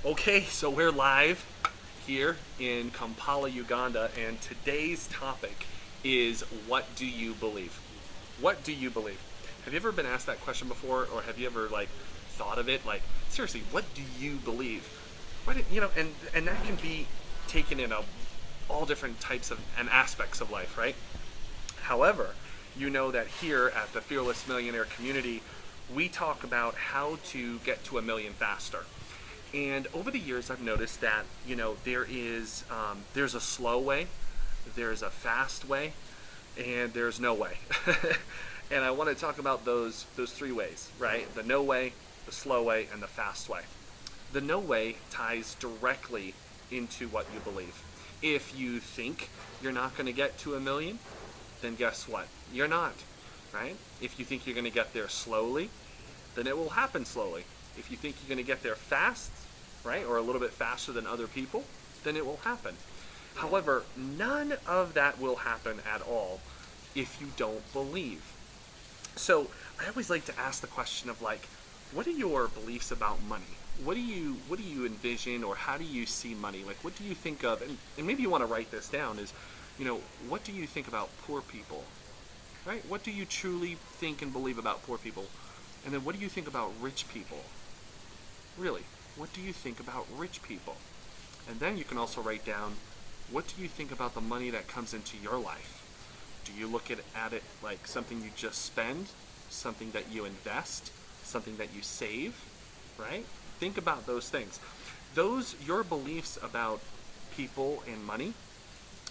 Okay, so we're live here in Kampala, Uganda, and today's topic is what do you believe? What do you believe? Have you ever been asked that question before, or have you ever thought of it? Like, seriously, what do you believe? And that can be taken in all different types of and aspects of life, right? However, you know that here at the Fearless Millionaire community, we talk about how to get to a million faster. And over the years, I've noticed that there's a slow way, there's a fast way, and there's no way. And I want to talk about those three ways, right? The no way, the slow way, and the fast way. The no way ties directly into what you believe. If you think you're not going to get to a million, then guess what? You're not, right? If you think you're going to get there slowly, then it will happen slowly. If you think you're going to get there fast, right, or a little bit faster than other people, then it will happen. However, none of that will happen at all if you don't believe. So I always like to ask the question of what are your beliefs about money? What do you envision, or how do you see money? Like, what do you think of? And maybe you want to write this down. What do you think about poor people? Right? What do you truly think and believe about poor people? And then what do you think about rich people? Really, what do you think about rich people? And then you can also write down, what do you think about the money that comes into your life? Do you look at it like something you just spend, something that you invest, something that you save, right? Think about those things. Your beliefs about people and money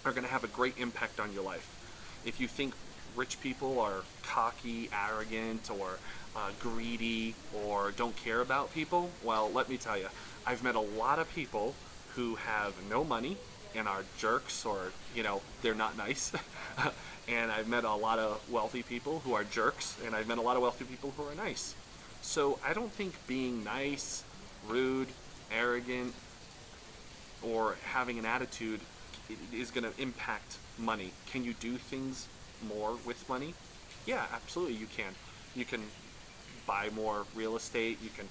are going to have a great impact on your life. If you think rich people are cocky, arrogant, or greedy, or don't care about people, well, let me tell you, I've met a lot of people who have no money and are jerks, or they're not nice. And I've met a lot of wealthy people who are jerks, and I've met a lot of wealthy people who are nice. So I don't think being nice, rude, arrogant, or having an attitude is going to impact money. Can you do things more with money? Yeah, absolutely you can. You can buy more real estate, you can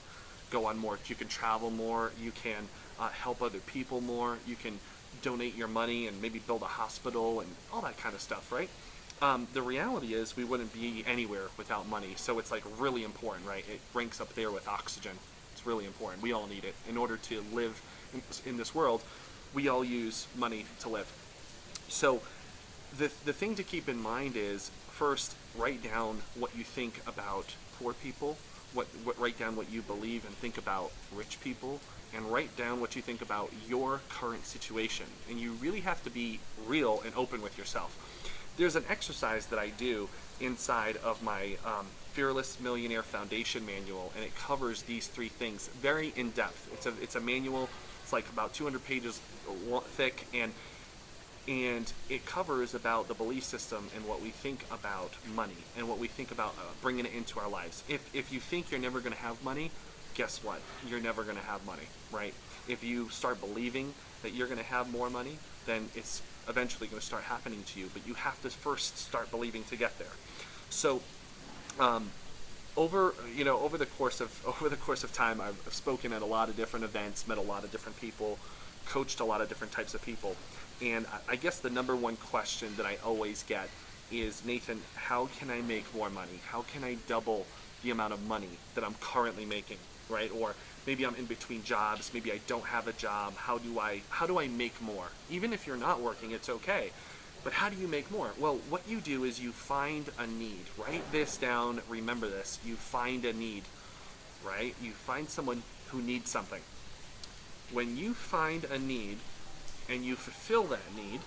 go on more, you can travel more, you can help other people more, you can donate your money and maybe build a hospital and all that kind of stuff, right? The reality is we wouldn't be anywhere without money, so it's really important, right? It ranks up there with oxygen. It's really important. We all need it. In order to live in this world, we all use money to live. So the thing to keep in mind is, first, write down what you think about poor people, write down what you believe and think about rich people, and write down what you think about your current situation. And you really have to be real and open with yourself. There's an exercise that I do inside of my Fearless Millionaire Foundation manual, and it covers these three things very in depth. It's a manual. It's about 200 pages thick, and it covers about the belief system and what we think about money and what we think about bringing it into our lives. If you think you're never going to have money, guess what? You're never going to have money, right? If you start believing that you're going to have more money, then it's eventually going to start happening to you. But you have to first start believing to get there. So, over the course of time, I've spoken at a lot of different events, met a lot of different people, coached a lot of different types of people. And I guess the number one question that I always get is, Nathan, how can I make more money? How can I double the amount of money that I'm currently making, right? Or maybe I'm in between jobs, maybe I don't have a job. How do I make more? Even if you're not working, it's okay. But how do you make more? Well, what you do is you find a need. Write this down, remember this. You find a need, right? You find someone who needs something. When you find a need and you fulfill that need,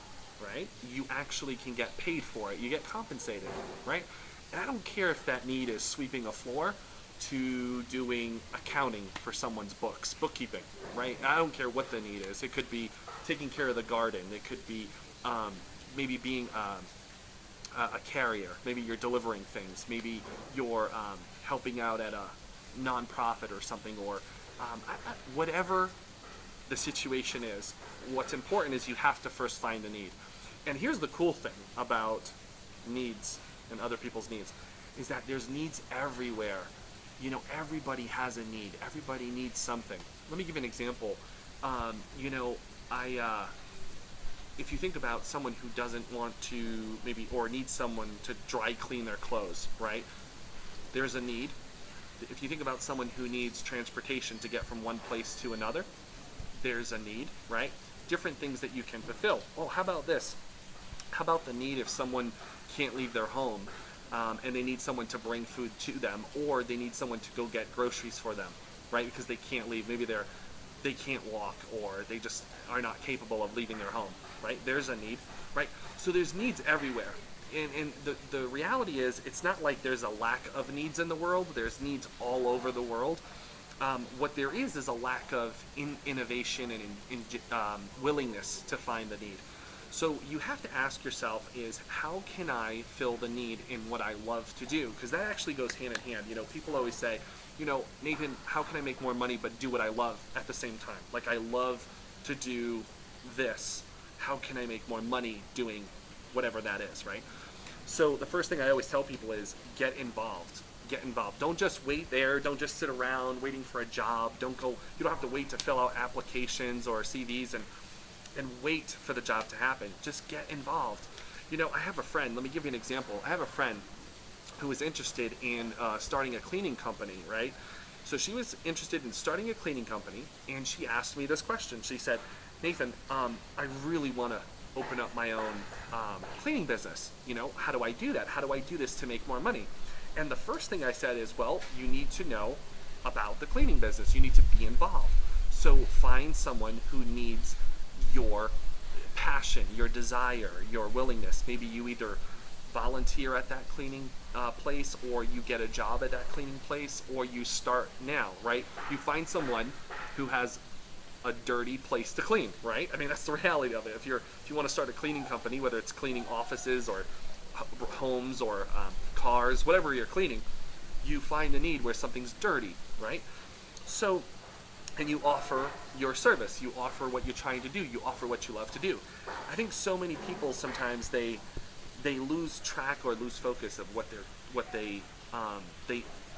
right, you actually can get paid for it. You get compensated, right? And I don't care if that need is sweeping a floor to doing accounting for someone's books, bookkeeping, right? I don't care what the need is. It could be taking care of the garden. It could be maybe being a carrier. Maybe you're delivering things. Maybe you're helping out at a nonprofit or something, or whatever the situation is. What's important is you have to first find the need. And here's the cool thing about needs and other people's needs, is that there's needs everywhere. everybody has a need. Everybody needs something. Let me give you an example. You know, if you think about someone who doesn't want to maybe, or needs someone to dry clean their clothes, right? There's a need. If you think about someone who needs transportation to get from one place to another, there's a need, right? Different things that you can fulfill. Well, how about this? How about the need if someone can't leave their home and they need someone to bring food to them, or they need someone to go get groceries for them, right? Because they can't leave. Maybe they can't walk, or they just are not capable of leaving their home, right? There's a need, right? So there's needs everywhere. And the reality is, it's not like there's a lack of needs in the world. There's needs all over the world. What there is a lack of innovation and willingness to find the need. So you have to ask yourself is, how can I fill the need in what I love to do? Because that actually goes hand in hand. People always say, Nathan, how can I make more money but do what I love at the same time? Like, I love to do this. How can I make more money doing whatever that is, right? So the first thing I always tell people is get involved. Get involved. Don't just wait there. Don't just sit around waiting for a job. You don't have to wait to fill out applications or CVs and wait for the job to happen. Just get involved. I have a friend, let me give you an example. I have a friend who was interested in starting a cleaning company, right? So she was interested in starting a cleaning company, and she asked me this question. She said, Nathan, I really want to open up my own cleaning business. How do I do that? How do I do this to make more money? And the first thing I said is, well, you need to know about the cleaning business. You need to be involved. So find someone who needs your passion, your desire, your willingness. Maybe you either volunteer at that cleaning place, or you get a job at that cleaning place, or you start now, right? You find someone who has a dirty place to clean, right? I mean, that's the reality of it. If you want to start a cleaning company, whether it's cleaning offices or homes or cars, whatever you're cleaning, you find a need where something's dirty, right? So, and you offer your service, you offer what you're trying to do, you offer what you love to do. I think so many people sometimes they lose track or lose focus of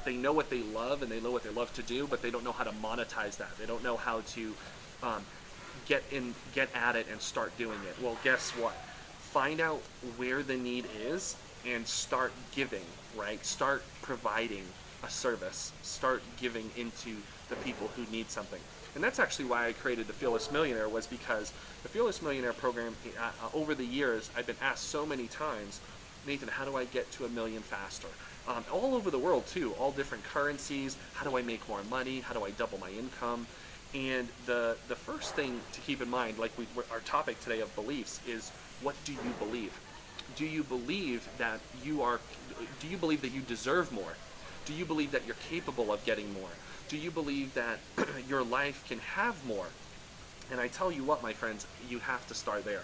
they know what they love, and they know what they love to do, but they don't know how to monetize that. They don't know how to get at it and start doing it. Well, guess what? Find out where the need is and start giving, right? Start providing a service. Start giving into the people who need something. And that's actually why I created the Fearless Millionaire, was because the Fearless Millionaire program, over the years, I've been asked so many times, Nathan, how do I get to $1 million faster? All over the world too, all different currencies. How do I make more money? How do I double my income? And the first thing to keep in mind, like our topic today of beliefs, is what do you believe? Do you believe that do you believe that you deserve more? Do you believe that you're capable of getting more? Do you believe that your life can have more? And I tell you what, my friends, you have to start there.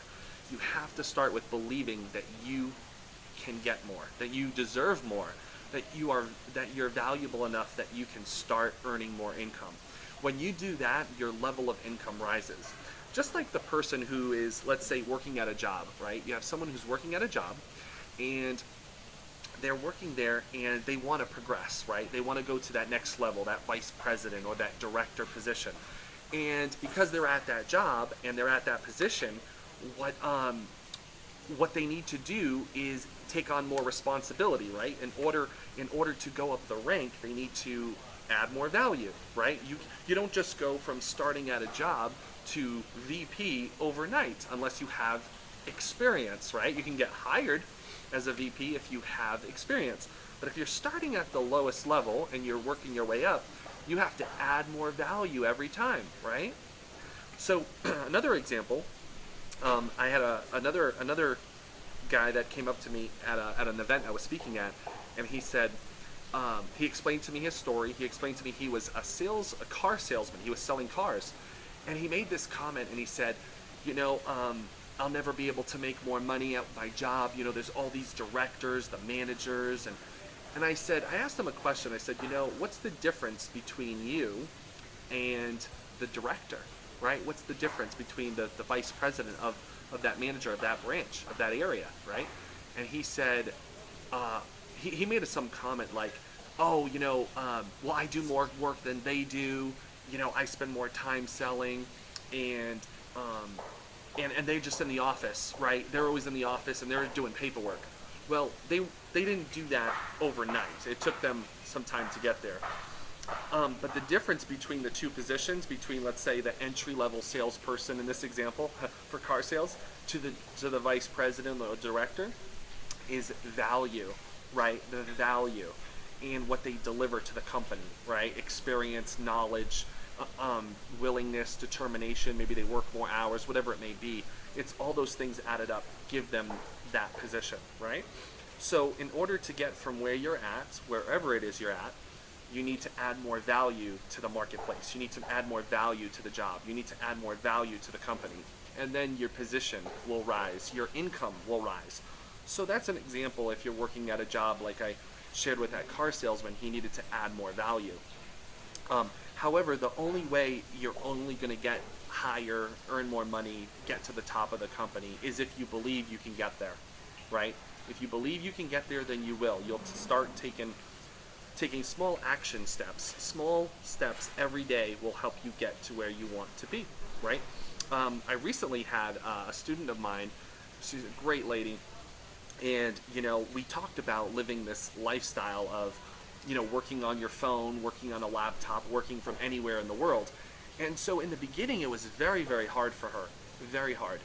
You have to start with believing that you can get more, that you deserve more, that you're valuable enough that you can start earning more income. When you do that, your level of income rises. Just like the person who is, let's say, working at a job, right? You have someone who's working at a job, and they're working there and they want to progress, right? They want to go to that next level, that vice president or that director position. And because they're at that job and they're at that position, what they need to do is take on more responsibility, right? In order to go up the rank, they need to add more value, right? You don't just go from starting at a job to VP overnight unless you have experience, right? You can get hired as a VP if you have experience. But if you're starting at the lowest level and you're working your way up, you have to add more value every time, right? So another example, I had another guy that came up to me at an event I was speaking at, and he said, he explained to me his story. He explained to me he was a car salesman. He was selling cars. And he made this comment, and he said, I'll never be able to make more money at my job. There's all these directors, the managers. And I asked him a question. I said, what's the difference between you and the director, right? What's the difference between the vice president of that manager, of that branch, of that area, right? And he said, he made some comment like, oh, well, I do more work than they do. I spend more time selling, and and they're just in the office, right? They're always in the office and they're doing paperwork. Well, they didn't do that overnight. It took them some time to get there. But the difference between the two positions, between, let's say, the entry-level salesperson in this example for car sales to the vice president or director, is value, right? The value and what they deliver to the company, right? Experience, knowledge, willingness, determination. Maybe they work more hours, whatever it may be. It's all those things added up give them that position, right? So in order to get from where you're at, wherever it is you're at, you need to add more value to the marketplace. You need to add more value to the job. You need to add more value to the company. And then your position will rise. Your income will rise. So that's an example if you're working at a job like I shared with that car salesman, he needed to add more value. However, the only way you're only going to get higher, earn more money, get to the top of the company is if you believe you can get there, right? If you believe you can get there, then you will. You'll start taking small action steps. Small steps every day will help you get to where you want to be, right? I recently had a student of mine. She's a great lady. And, we talked about living this lifestyle of, working on your phone, working on a laptop, working from anywhere in the world. And so in the beginning, it was very, very hard for her. Very hard.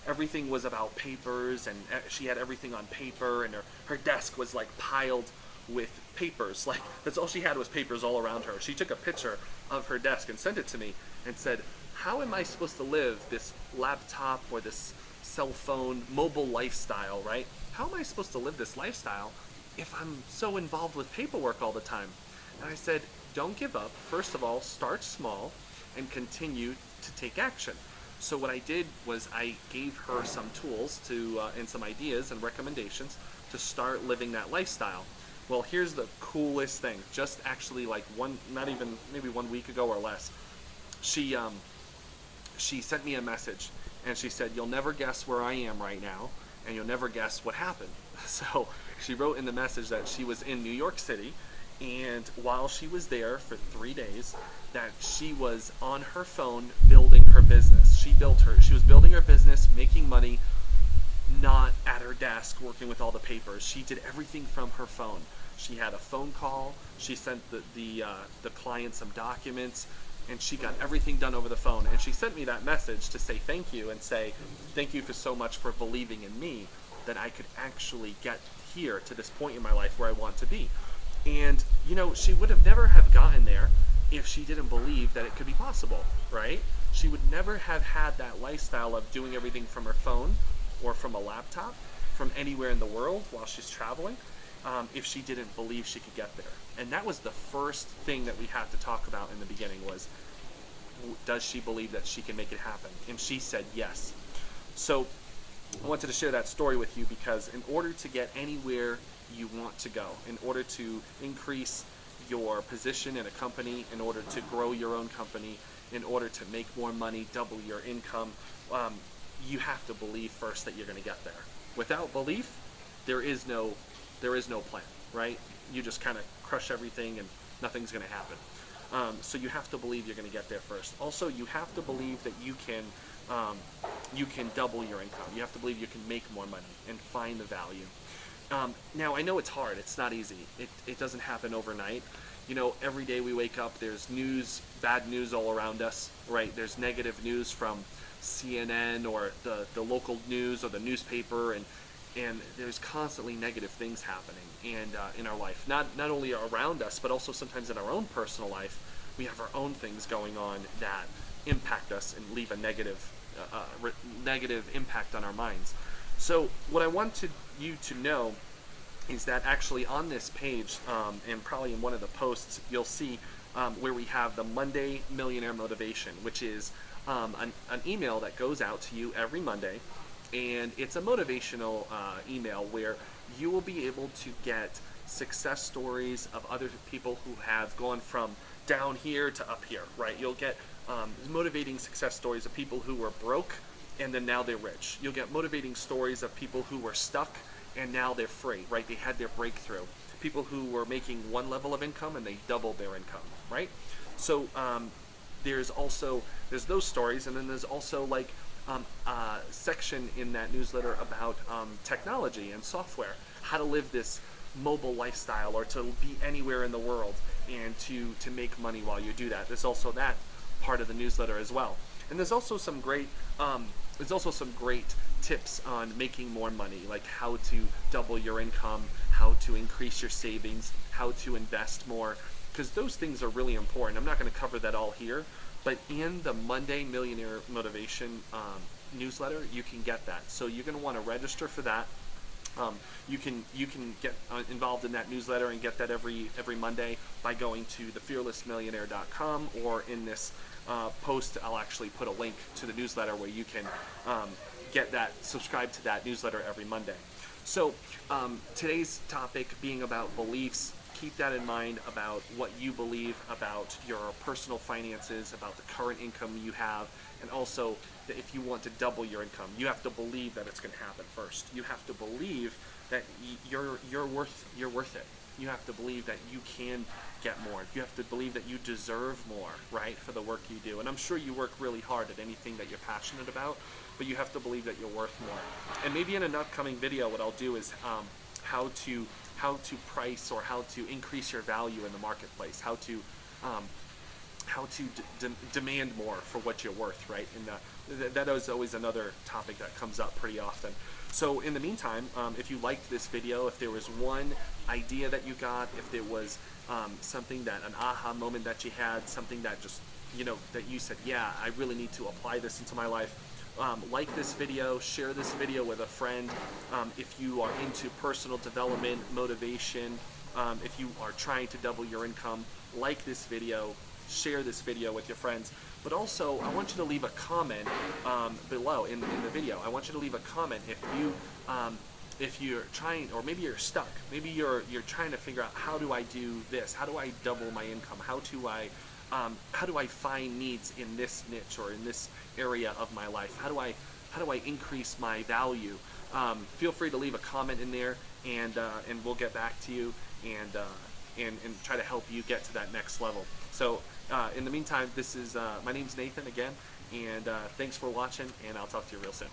Everything was about papers, and she had everything on paper, and her desk was like piled with papers. Like, that's all she had was papers all around her. She took a picture of her desk and sent it to me and said, how am I supposed to live this laptop or this cell phone, mobile lifestyle, right? How am I supposed to live this lifestyle if I'm so involved with paperwork all the time? And I said, don't give up. First of all, start small and continue to take action. So what I did was I gave her some tools and some ideas and recommendations to start living that lifestyle. Well, here's the coolest thing. Just actually maybe 1 week ago or less, she sent me a message. And she said, you'll never guess where I am right now, and you'll never guess what happened. So she wrote in the message that she was in New York City, and while she was there for 3 days, that she was on her phone building her business. She was building her business, making money, not at her desk working with all the papers. She did everything from her phone. She had a phone call. She sent the client some documents, and she got everything done over the phone. And she sent me that message to say thank you and say thank you for so much for believing in me that I could actually get here to this point in my life where I want to be. And she would have never have gotten there if she didn't believe that it could be possible, right? She would never have had that lifestyle of doing everything from her phone or from a laptop from anywhere in the world while she's traveling if she didn't believe she could get there. And that was the first thing that we had to talk about in the beginning was, does she believe that she can make it happen? And she said yes. So I wanted to share that story with you because in order to get anywhere you want to go, in order to increase your position in a company, in order to grow your own company, in order to make more money, double your income, you have to believe first that you're going to get there. Without belief, there is no plan, right? You just kind of crush everything and nothing's going to happen. So you have to believe you're going to get there first. Also, you have to believe that you can double your income. You have to believe you can make more money and find the value. Now, I know it's hard. It's not easy. It doesn't happen overnight. Every day we wake up, there's bad news all around us, right? There's negative news from CNN or the local news or the newspaper, and there's constantly negative things happening in our life. Not only around us, but also sometimes in our own personal life. We have our own things going on that impact us and leave a negative impact on our minds. So what I want you to know is that actually on this page, and probably in one of the posts, you'll see where we have the Monday Millionaire Motivation, which is an email that goes out to you every Monday. And it's a motivational email where you will be able to get success stories of other people who have gone from down here to up here, right? You'll get motivating success stories of people who were broke and then now they're rich. You'll get motivating stories of people who were stuck and now they're free, right? They had their breakthrough. people who were making one level of income and they doubled their income, right? So there's those stories, and then there's also like a section in that newsletter about technology and software, how to live this mobile lifestyle or to be anywhere in the world and to make money while you do that. There's also that part of the newsletter as well. And there's also some great tips on making more money, like how to double your income, how to increase your savings, how to invest more, because those things are really important. I'm not going to cover that all here, but in the Monday Millionaire Motivation newsletter, you can get that. So you're going to want to register for that. You can get involved in that newsletter and get that every Monday by going to thefearlessmillionaire.com, or in this post I'll actually put a link to the newsletter where you can subscribe to that newsletter every Monday. So today's topic being about beliefs. Keep that in mind about what you believe about your personal finances, about the current income you have, and also that if you want to double your income, you have to believe that it's going to happen first. You have to believe that you're worth it. You have to believe that you can get more. You have to believe that you deserve more, right, for the work you do. And I'm sure you work really hard at anything that you're passionate about, but you have to believe that you're worth more. And maybe in an upcoming video, what I'll do is how to price or how to increase your value in the marketplace, how to demand more for what you're worth, right? And that is always another topic that comes up pretty often. So in the meantime, if you liked this video, if there was one idea that you got, if there was something that an aha moment that you had, something that just, that you said, yeah, I really need to apply this into my life, like this video, share this video with a friend. If you are into personal development, motivation, if you are trying to double your income, like this video, share this video with your friends. But also, I want you to leave a comment below in the video. I want you to leave a comment if you're trying, or maybe you're stuck. Maybe you're trying to figure out, how do I do this? How do I double my income? How do I find needs in this niche or in this area of my life? How do I increase my value? Feel free to leave a comment in there, and we'll get back to you and try to help you get to that next level. So in the meantime, my name's Nathan again, and thanks for watching, and I'll talk to you real soon.